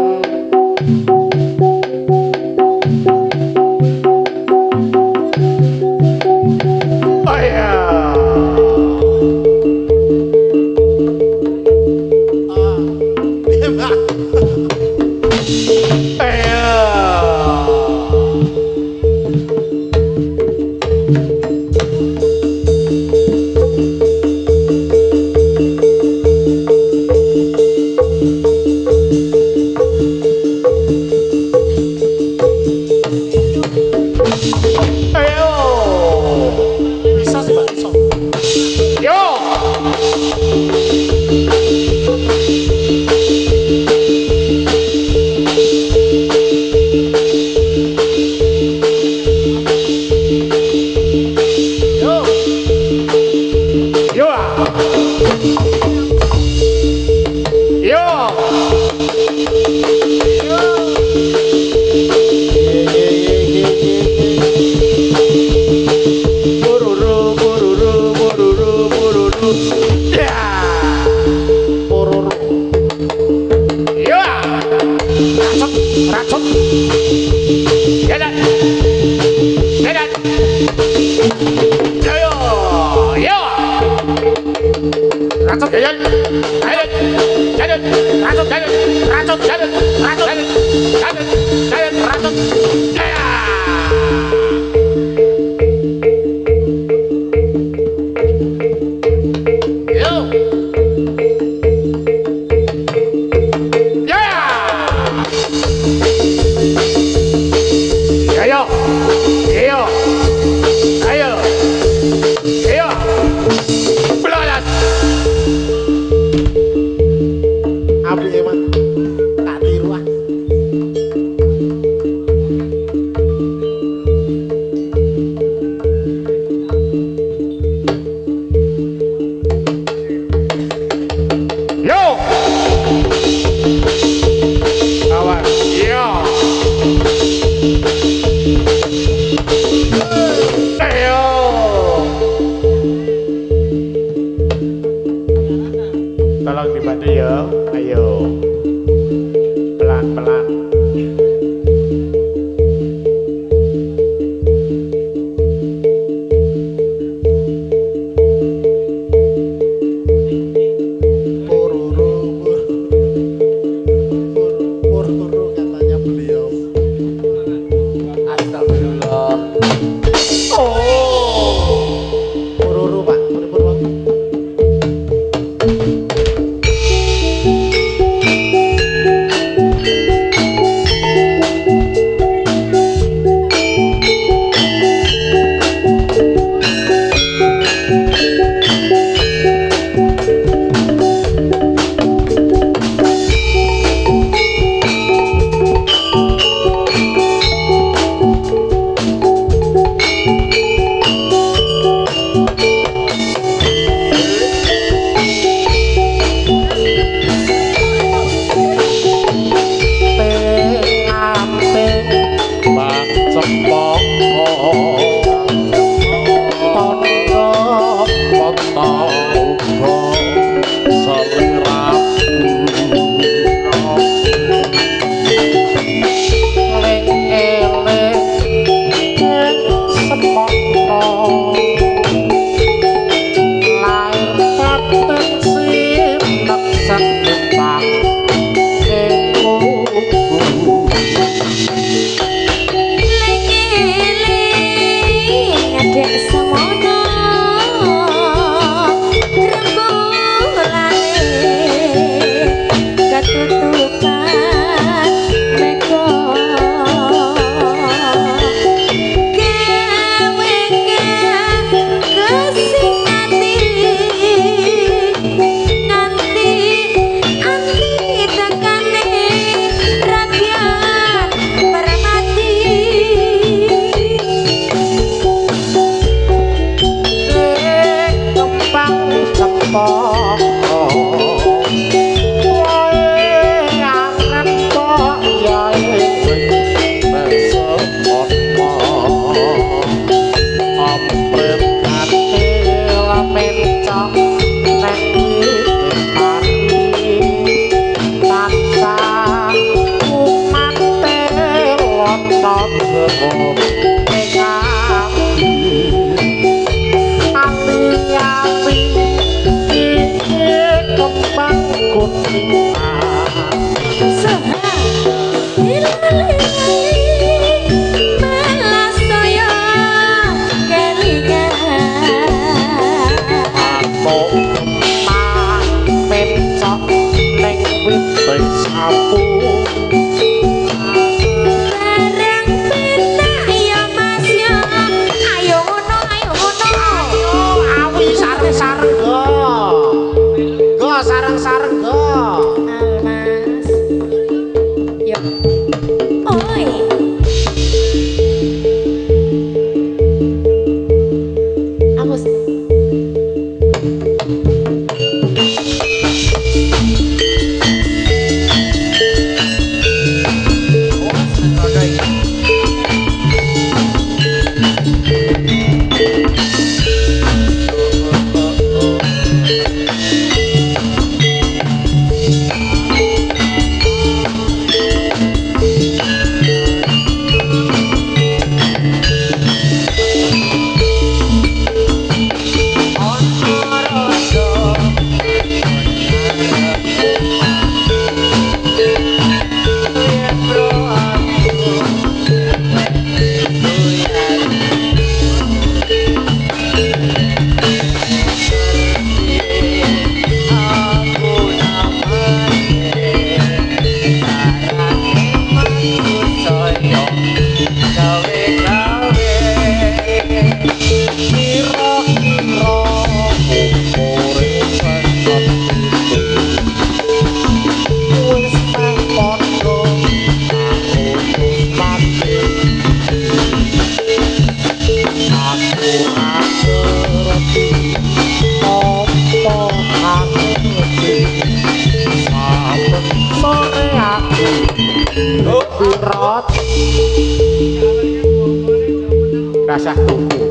Dasah tuku.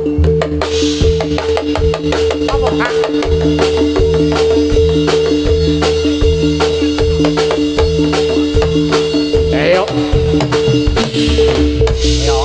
Apa kak? Ayo. Ayo.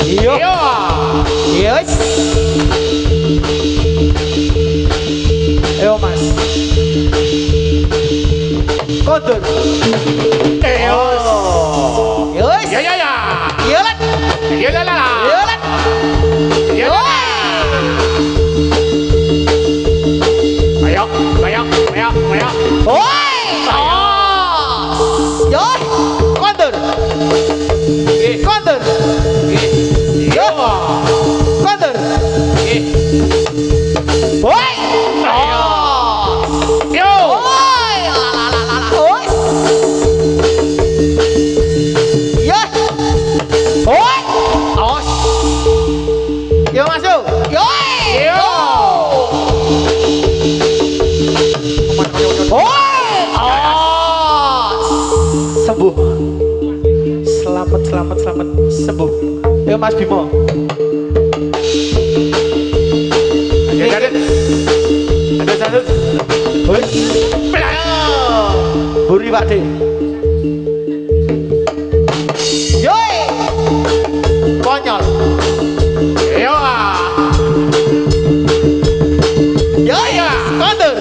Iya. Yes. Ayo Mas. Kondur. Yes. Ya ya ya. Iya lah. Ya la la la. Iya lah. Ya la. Ayo, ayo, ayo, ayo. Oi. Yo. Kondur. Kondur. Yo. Kondur. Oi. Yo. Oi. Oi. Ya. Oi. Yo masuk. Yo. Yo. Oi. Sembuh. Selamat sembuh. Yo Mas Bimo. Ada satu. Hoi. Buri Pak De. Yoi. Konyol. Yo. Yoi. Kondur.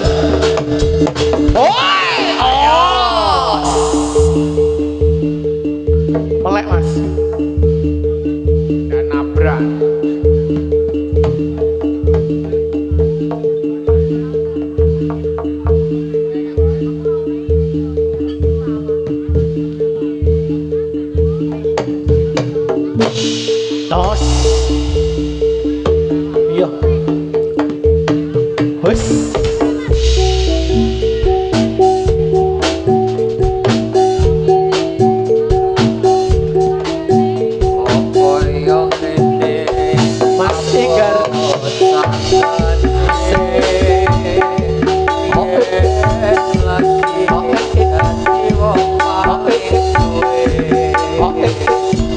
Oi. Melek Mas. Dan nabrak. Tos. Iya. Hus. Mas Enggar.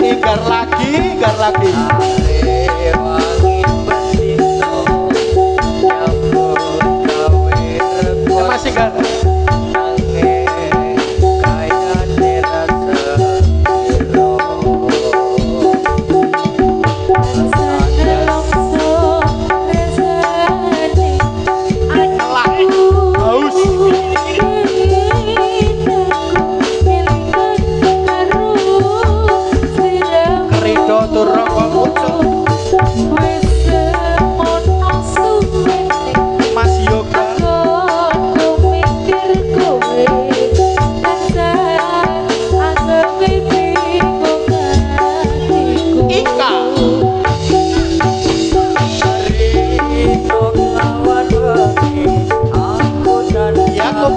Enggar lagi. Mas Enggar. Haus. Kerido turun kok muncul. Mas Yoga. Ika. Yakub.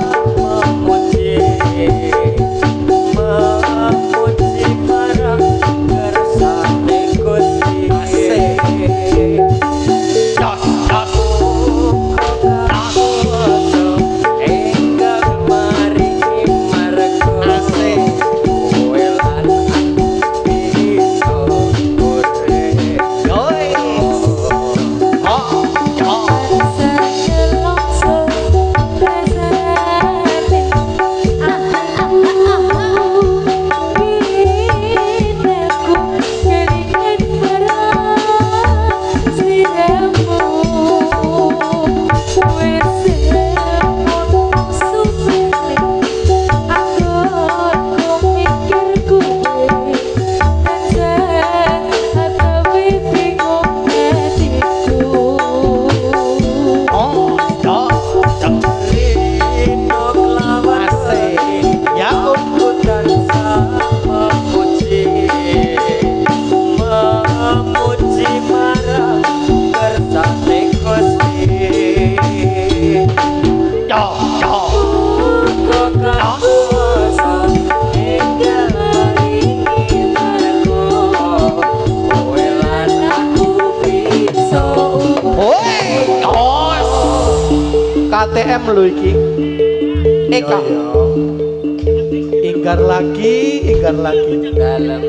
KTM lho iki. Eka. Inggar lagi dalam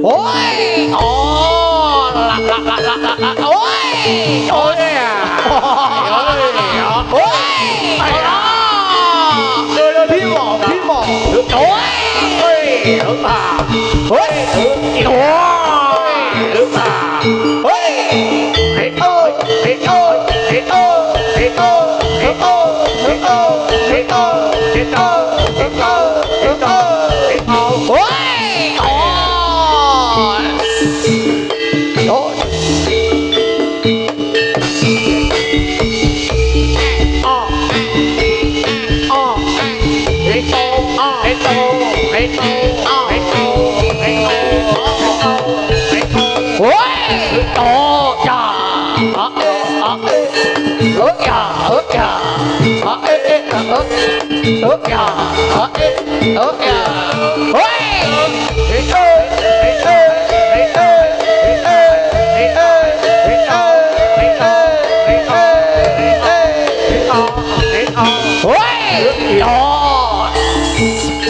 Oi! Oh, la. Oi! Oh ya. Bimo. Oi!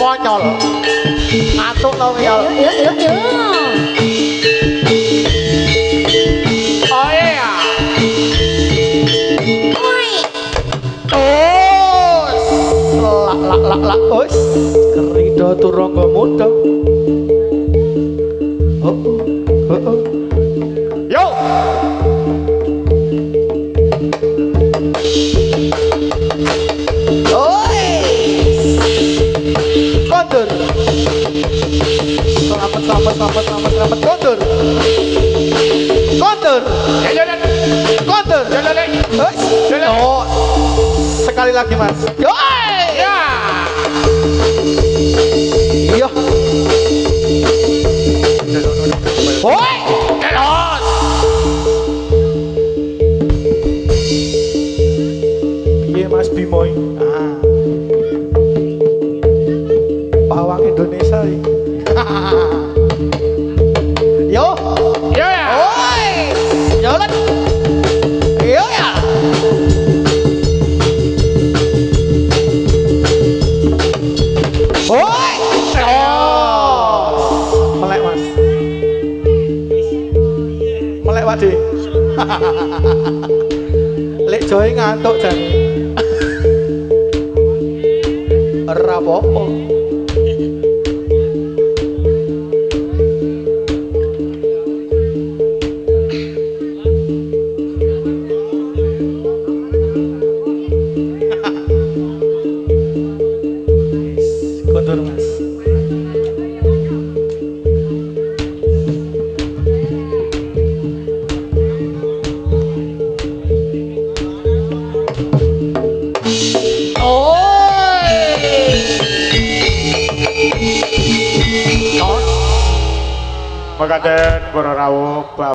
Spanyol. Ngantuk tau Yol. Oh iya. Lak bos kerido turangga muda. Yo. Oi. Kondur. Selamat kondur. Kondur. Jalan. Kondur. Jalan. Oh. Sekali lagi Mas. Yoi. Ya. Iya. Woi. Jalan. Piye Mas Bimoy? Ah. Pawang Indonesia iki. Yo. Ya ya. Oi. Jalan. Yo ya. Oi. Oh. Melek Mas. Melek Wadi. Lek Joy ngantuk jan. Ora apa-apa. Kondur Mas. Makaten para rawuh